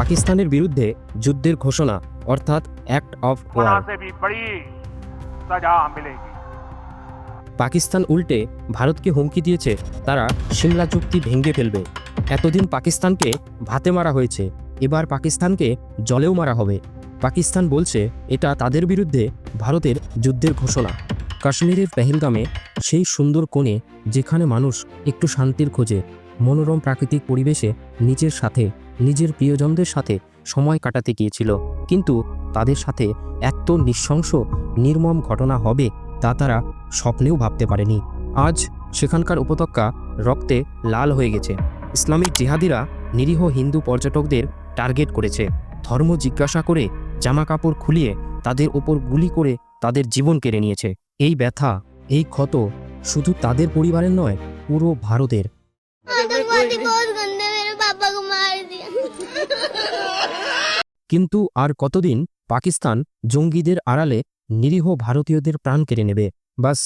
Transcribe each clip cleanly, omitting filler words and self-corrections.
পাকিস্তানের বিরুদ্ধে যুদ্ধের ঘোষণা অর্থাৎ অ্যাক্ট অফ ওয়ার। পাকিস্তান উল্টে ভারতকে হুমকি দিয়েছে তারা সিমলা চুক্তি ভেঙে ফেলবে। এতদিন পাকিস্তানকে ভাতে মারা হয়েছে, এবার পাকিস্তানকে জলেও মারা হবে। পাকিস্তান বলছে এটা তাদের বিরুদ্ধে ভারতের যুদ্ধের ঘোষণা। কাশ্মীরের পেহেলগামে সেই সুন্দর কোণে যেখানে মানুষ একটু শান্তির খোঁজে, মনোরম প্রাকৃতিক পরিবেশে নিজের সাথে নিজের প্রিয়জনদের সাথে সময় কাটাতে গিয়েছিল, কিন্তু তাদের সাথে এত নৃশংস নির্মম ঘটনা হবে তা তারা স্বপ্নেও ভাবতে পারেনি। আজ সেখানকার উপত্যকা রক্তে লাল হয়ে গেছে। ইসলামিক জিহাদিরা নিরীহ হিন্দু পর্যটকদের টার্গেট করেছে। ধর্ম জিজ্ঞাসা করে জামা কাপড় খুলিয়ে তাদের ওপর গুলি করে তাদের জীবন কেড়ে নিয়েছে। এই ব্যথা, এই ক্ষত শুধু তাদের পরিবারের নয়, পুরো ভারতের। কিন্তু আর কতদিন পাকিস্তান জঙ্গিদের আড়ালে নিরীহ ভারতীয়দের প্রাণ কেড়ে নেবে? বাস,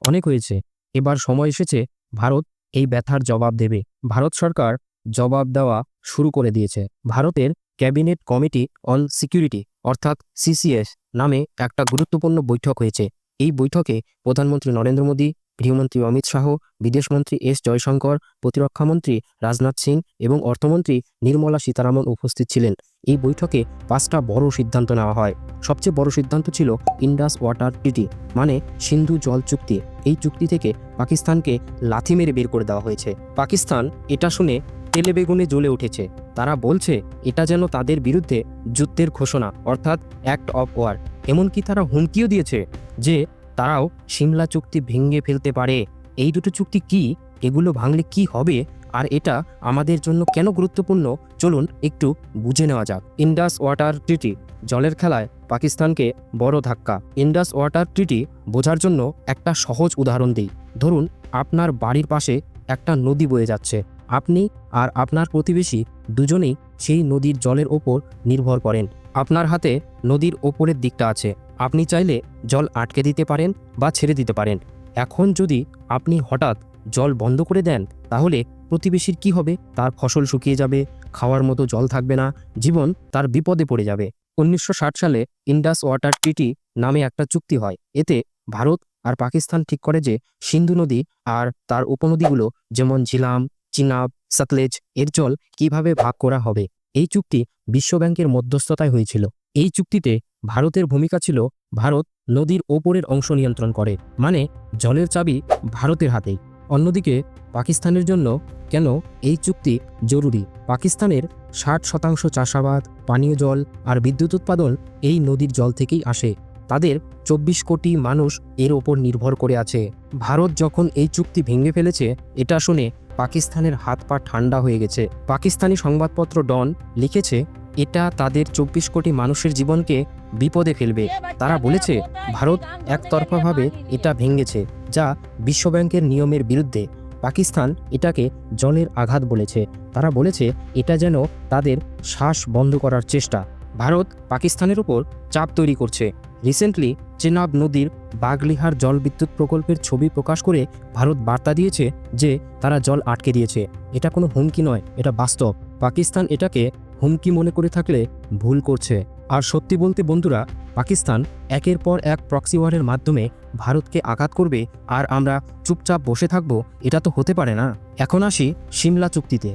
অনেক হয়েছে। এবার সময় এসেছে ভারত এই ব্যথার জবাব দেবে। ভারত সরকার জবাব দেওয়া শুরু করে দিয়েছে। ভারতের ক্যাবিনেট কমিটি অন সিকিউরিটি অর্থাৎ সিসিএস নামে একটা গুরুত্বপূর্ণ বৈঠক হয়েছে। এই বৈঠকে প্রধানমন্ত্রী নরেন্দ্র মোদী, গৃহমন্ত্রী অমিত শাহ, বিদেশমন্ত্রী এস জয়শঙ্কর, প্রতিরক্ষামন্ত্রী রাজনাথ সিং এবং অর্থমন্ত্রী নির্মলা সীতারামন উপস্থিত ছিলেন। এই বৈঠকে 5টা বড় সিদ্ধান্ত নেওয়া হয়। সবচেয়ে বড় সিদ্ধান্ত ছিল ইন্ডাস ওয়াটার ট্রিটি, মানে সিন্ধু জল চুক্তি। এই চুক্তি থেকে পাকিস্তানকে লাথি মেরে বের করে দেওয়া হয়েছে। পাকিস্তান এটা শুনে তেলে বেগুনে জ্বলে উঠেছে। তারা বলছে এটা যেন তাদের বিরুদ্ধে যুদ্ধের ঘোষণা অর্থাৎ অ্যাক্ট অফ ওয়ার। এমনকি তারা হুমকিও দিয়েছে যে তারাও সিমলা চুক্তি ভেঙে ফেলতে পারে। এই দুটো চুক্তি কি, এগুলো ভাঙলে কি হবে, আর এটা আমাদের জন্য কেন গুরুত্বপূর্ণ, চলুন একটু বুঝে নেওয়া যাক। ইন্ডাস ওয়াটার ট্রিটি, জলের খেলায় পাকিস্তানকে বড় ধাক্কা। ইন্ডাস ওয়াটার ট্রিটি বোঝার জন্য একটা সহজ উদাহরণ দিই। ধরুন আপনার বাড়ির পাশে একটা নদী বয়ে যাচ্ছে। আপনি আর আপনার প্রতিবেশী দুজনেই সেই নদীর জলের ওপর নির্ভর করেন। আপনার হাতে নদীর ওপরের দিকটা আছে। আপনি চাইলে জল আটকে দিতে পারেন বা ছেড়ে দিতে পারেন। এখন যদি আপনি হঠাৎ জল বন্ধ করে দেন, তাহলে প্রতিবেশীর কি হবে? তার ফসল শুকিয়ে যাবে, খাওয়ার মতো জল থাকবে না, জীবন তার বিপদে পড়ে যাবে। 1960 সালে ইন্ডাস ওয়াটার ট্রিটি নামে একটা চুক্তি হয়। এতে ভারত আর পাকিস্তান ঠিক করে যে সিন্ধু নদী আর তার উপনদীগুলো যেমন ঝিলাম, চিনাব, সতলেজ এর জল কিভাবে ভাগ করা হবে। এই চুক্তি বিশ্বব্যাংকের মধ্যস্থতায় হয়েছিল। এই চুক্তিতে ভারতের ভূমিকা ছিল ভারত নদীর ওপরের অংশ নিয়ন্ত্রণ করে, মানে জলের চাবি ভারতের হাতেই। অন্যদিকে পাকিস্তানের জন্য কেন এই চুক্তি জরুরি? পাকিস্তানের 60% চাষাবাদ, পানীয় জল আর বিদ্যুৎ উৎপাদন এই নদীর জল থেকেই আসে। তাদের 24 কোটি মানুষ এর ওপর নির্ভর করে আছে। ভারত যখন এই চুক্তি ভেঙে ফেলেছে, এটা শুনে পাকিস্তানের হাত পা ঠান্ডা হয়ে গেছে। পাকিস্তানি সংবাদপত্র ডন লিখেছে এটা তাদের 24 কোটি মানুষের জীবনকে বিপদে ফেলবে। তারা বলেছে ভারত একতরফাভাবে এটা ভেঙেছে, যা বিশ্বব্যাংকের নিয়মের বিরুদ্ধে। পাকিস্তান এটাকে জলের আঘাত বলেছে। তারা বলেছে এটা যেন তাদের শ্বাস বন্ধ করার চেষ্টা। ভারত পাকিস্তানের উপর চাপ তৈরি করছে। রিসেন্টলি চেনাব নদীর বাগলিহার জলবিদ্যুৎ প্রকল্পের ছবি প্রকাশ করে ভারত বার্তা দিয়েছে যে তারা জল আটকে দিয়েছে। এটা কোনো হুমকি নয়, এটা বাস্তব। পাকিস্তান এটাকে হুমকি মনে করে থাকলে ভুল করছে। আর সত্যি বলতে বন্ধুরা, পাকিস্তান একের পর এক প্রক্সি ওয়ারের মাধ্যমে ভারতকে আঘাত করবে আর আমরা চুপচাপ বসে থাকব, এটা তো হতে পারে না। এখন আসি সিমলা চুক্তিতে।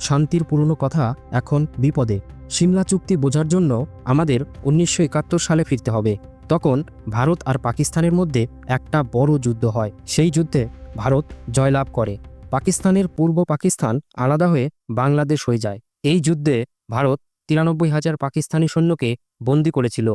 শান্তির পুরনো কথা এখন বিপদে। সিমলা চুক্তি বোঝার জন্য আমাদের 1971 সালে ফিরতে হবে। তখন ভারত আর পাকিস্তানের মধ্যে একটা বড় যুদ্ধ হয়। সেই যুদ্ধে ভারত জয়লাভ করে। পাকিস্তানের পূর্ব পাকিস্তান আলাদা হয়ে বাংলাদেশ হয়ে যায়। এই যুদ্ধে ভারত 93,000 পাকিস্তানি সৈন্যকে বন্দী করেছিল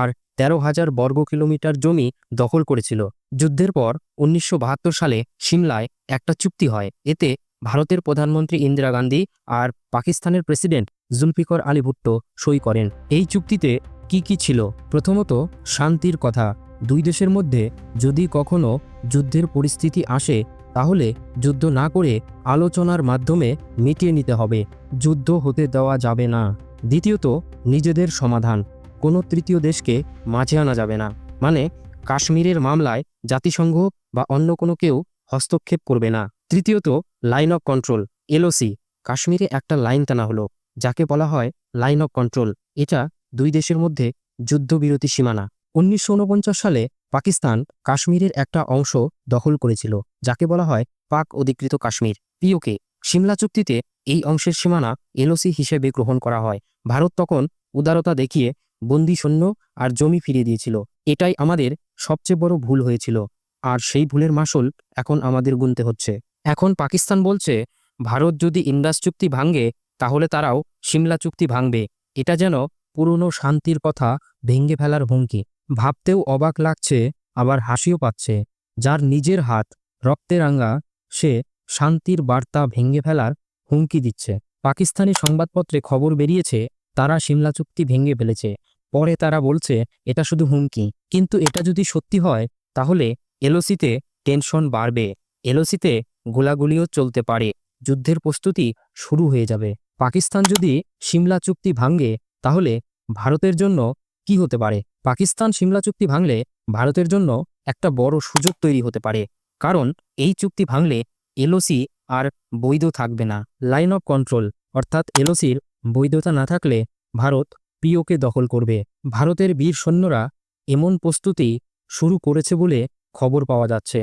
আর 13,000 বর্গ কিলোমিটার জমি দখল করেছিল। যুদ্ধের পর 1972 সালে সিমলায় একটা চুক্তি হয়। এতে ভারতের প্রধানমন্ত্রী ইন্দিরা গান্ধী আর পাকিস্তানের প্রেসিডেন্ট জুলফিকর আলী ভুট্টো সই করেন। এই চুক্তিতে কি কি ছিল? প্রথমত, শান্তির কথা। দুই দেশের মধ্যে যদি কখনো যুদ্ধের পরিস্থিতি আসে, তাহলে যুদ্ধ না করে আলোচনার মাধ্যমে মিটিয়ে নিতে হবে। যুদ্ধ হতে দেওয়া যাবে না। দ্বিতীয়ত, নিজেদের সমাধান। কোনো তৃতীয় দেশকে মাঝে আনা যাবে না, মানে কাশ্মীরের মামলায় জাতিসংঘ বা অন্য কোনো কেউ হস্তক্ষেপ করবে না। তৃতীয়ত, লাইন অফ কন্ট্রোল, এলওসি। কাশ্মীরে একটা লাইন টানা হলো, যাকে বলা হয় লাইন অফ কন্ট্রোল। এটা দুই দেশের মধ্যে যুদ্ধবিরতি সীমানা। 1949 সালে পাকিস্তান কাশ্মীরের একটা অংশ দখল করেছিল, যাকে বলা হয় পাক অধিকৃত কাশ্মীর, পিওকে। সিমলা চুক্তিতে এই অংশের সীমানা এলওসি হিসেবে গ্রহণ করা হয়। ভারত তখন উদারতা দেখিয়ে বন্দি সৈন্য আর জমি ফিরিয়ে দিয়েছিল। এটাই আমাদের সবচেয়ে বড় ভুল হয়েছিল, আর সেই ভুলের মাসুল এখন আমাদের গুনতে হচ্ছে। এখন পাকিস্তান বলছে ভারত যদি ইন্দাস চুক্তি ভাঙে তাহলে তারাও সিমলা চুক্তি ভাঙবে। এটা যেন পুরনো শান্তির কথা ভেঙে ফেলার হুমকি। ভাবতেও অবাক লাগছে, আবার হাসিও পাচ্ছে। যার নিজের হাত রক্তে রাঙা, সে শান্তির বার্তা ভেঙে ফেলার হুমকি দিচ্ছে। পাকিস্তানি সংবাদপত্রে খবর বেরিয়েছে তারা সিমলা চুক্তি ভেঙে ফেলেছে। পরে তারা বলছে এটা শুধু হুমকি। কিন্তু এটা যদি সত্যি হয় তাহলে এলওসিতে টেনশন বাড়বে, এলওসিতে গোলাগুলিও চলতে পারে, যুদ্ধের প্রস্তুতি শুরু হয়ে যাবে। পাকিস্তান যদি সিমলা চুক্তি ভাঙে তাহলে ভারতের জন্য কি হতে পারে? পাকিস্তান সিমলা চুক্তি ভাঙলে ভারতের জন্য একটা বড় সুযোগ তৈরি হতে পারে। কারণ এই চুক্তি ভাঙলে এলওসি আর বৈধ থাকবে না। লাইন অফ কন্ট্রোল অর্থাৎ এলওসির বৈধতা না থাকলে ভারত পিওকে দখল করবে। ভারতের বীর সৈন্যরা এমন প্রস্তুতি শুরু করেছে বলে খবর পাওয়া যাচ্ছে।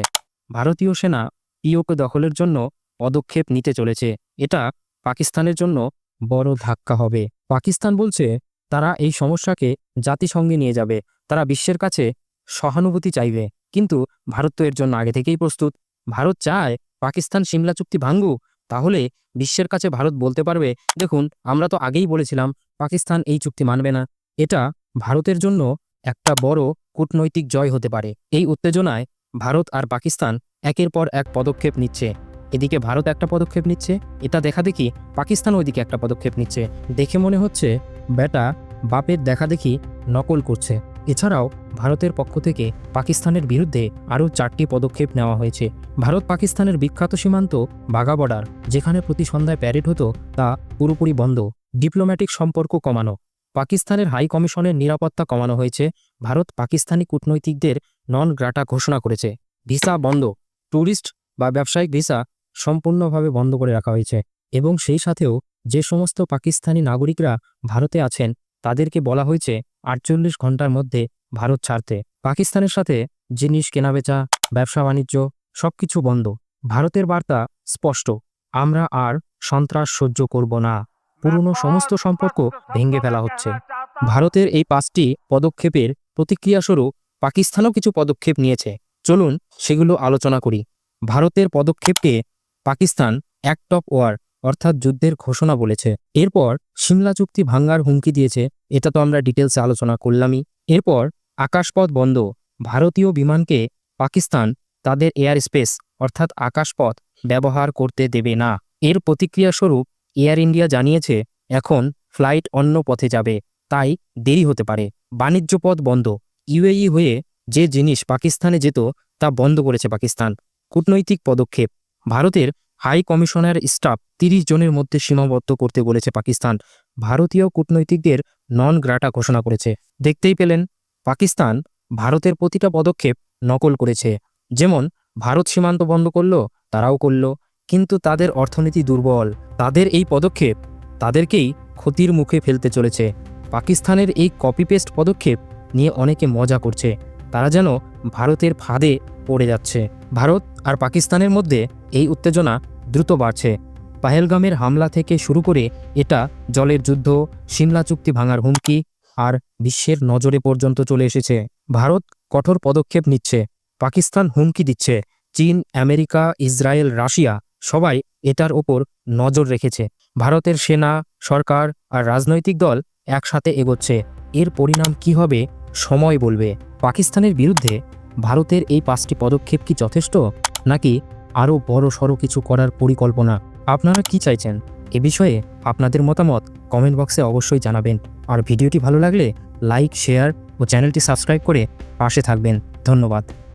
ভারতীয় সেনা পিওকে দখলের জন্য পদক্ষেপ নিতে চলেছে। এটা পাকিস্তানের জন্য বড় ধাক্কা হবে। পাকিস্তান বলছে তারা এই সমস্যাকে জাতিসংঘে নিয়ে যাবে, তারা বিশ্বের কাছে সহানুভূতি চাইবে। কিন্তু ভারত তো এর জন্য আগে থেকেই প্রস্তুত। ভারত চায় পাকিস্তান সিমলা চুক্তি ভাঙুক, তাহলে বিশ্বের কাছে ভারত বলতে পারবে দেখুন আমরা তো আগেই বলেছিলাম পাকিস্তান এই চুক্তি মানবে না। এটা ভারতের জন্য একটা বড় কূটনৈতিক জয় হতে পারে। এই উত্তেজনায় ভারত আর পাকিস্তান একের পর এক পদক্ষেপ নিচ্ছে। এদিকে ভারত একটা পদক্ষেপ নিচ্ছে, এটা দেখা দেখি পাকিস্তান ওইদিকে একটা পদক্ষেপ নিচ্ছে। দেখে মনে হচ্ছে বেটা বাপের দেখা দেখি নকল করছে। এছাড়াও ভারতের পক্ষ থেকে পাকিস্তানের বিরুদ্ধে আরও 4টি পদক্ষেপ নেওয়া হয়েছে। ভারত পাকিস্তানের বিখ্যাত সীমান্ত বাঘা বর্ডার, যেখানে প্রতি সন্ধ্যায় প্যারেড হতো, তা পুরোপুরি বন্ধ। ডিপ্লোম্যাটিক সম্পর্ক কমানো, পাকিস্তানের হাই কমিশনের নিরাপত্তা কমানো হয়েছে। ভারত পাকিস্তানি কূটনৈতিকদের নন গ্রাটা ঘোষণা করেছে। ভিসা বন্ধ, ট্যুরিস্ট বা ব্যবসায়িক ভিসা সম্পূর্ণভাবে বন্ধ করে রাখা হয়েছে। এবং সেই সাথেও যে সমস্ত পাকিস্তানি নাগরিকরা ভারতে আছেন তাদেরকে বলা হয়েছে 48 ঘন্টার মধ্যে ভারত ছাড়তে। পাকিস্তানের সাথে জিনিস কেনাবেচা, ব্যবসা বাণিজ্য সবকিছু বন্ধ। ভারতের বার্তা স্পষ্ট, আমরা আর সন্ত্রাস সহ্য করব না। পুরনো সমস্ত সম্পর্ক ভেঙে ফেলা হচ্ছে। ভারতের এই 5টি পদক্ষেপের প্রতিক্রিয়াস্বরূপ পাকিস্তানও কিছু পদক্ষেপ নিয়েছে। চলুন সেগুলো আলোচনা করি। ভারতের পদক্ষেপকে পাকিস্তান অ্যাক্ট অফ ওয়ার অর্থাৎ যুদ্ধের ঘোষণা বলেছে। এরপর সিমলা চুক্তি ভাঙার হুমকি দিয়েছে, এটা তো আমরা ডিটেলসে আলোচনা করলামই। এরপর আকাশপথ বন্ধ, ভারতীয় বিমানকে পাকিস্তান তাদের এয়ার স্পেস অর্থাৎ আকাশপথ ব্যবহার করতে দেবে না। এর প্রতিক্রিয়াস্বরূপ এয়ার ইন্ডিয়া জানিয়েছে এখন ফ্লাইট অন্য পথে যাবে, তাই দেরি হতে পারে। বাণিজ্য পথ বন্ধ, ইউএই হয়ে যে জিনিস পাকিস্তানে যেত তা বন্ধ করেছে পাকিস্তান। কূটনৈতিক পদক্ষেপ, ভারতের হাই কমিশনার স্টাফ 30 জনের মধ্যে সীমাবদ্ধ করতে বলেছে পাকিস্তান। ভারতীয় কূটনৈতিকদের নন গ্রাটা ঘোষণা করেছে। দেখতেই পেলেন পাকিস্তান ভারতের প্রতিটা পদক্ষেপ নকল করেছে। যেমন ভারত সীমান্ত বন্ধ করলো, তারাও করলো, কিন্তু তাদের অর্থনীতি দুর্বল। তাদের এই পদক্ষেপ তাদেরকেই ক্ষতির মুখে ফেলতে চলেছে। পাকিস্তানের এই কপি পেস্ট পদক্ষেপ নিয়ে অনেকে মজা করছে, তারা যেন ভারতের ফাঁদে পড়ে যাচ্ছে। ভারত আর পাকিস্তানের মধ্যে এই উত্তেজনা দ্রুত বাড়ছে। পাহেলগামের হামলা থেকে শুরু করে এটা জলের যুদ্ধ, সিমলা চুক্তি ভাঙার হুমকি আর বিশ্বের নজরে পর্যন্ত চলে এসেছে। ভারত কঠোর পদক্ষেপ নিচ্ছে, পাকিস্তান হুমকি দিচ্ছে, চীন, আমেরিকা, ইসরায়েল, রাশিয়া সবাই এটার ওপর নজর রেখেছে। ভারতের সেনা, সরকার আর রাজনৈতিক দল একসাথে এগোচ্ছে। এর পরিণাম কি হবে সময় বলবে। পাকিস্তানের বিরুদ্ধে ভারতের এই 5টি পদক্ষেপ কি যথেষ্ট, নাকি আরও বড় সড়ো কিছু করার পরিকল্পনা? আপনারা কি চাইছেন এ বিষয়ে আপনাদের মতামত কমেন্ট বক্সে অবশ্যই জানাবেন। আর ভিডিওটি ভালো লাগলে লাইক, শেয়ার ও চ্যানেলটি সাবস্ক্রাইব করে পাশে থাকবেন। ধন্যবাদ।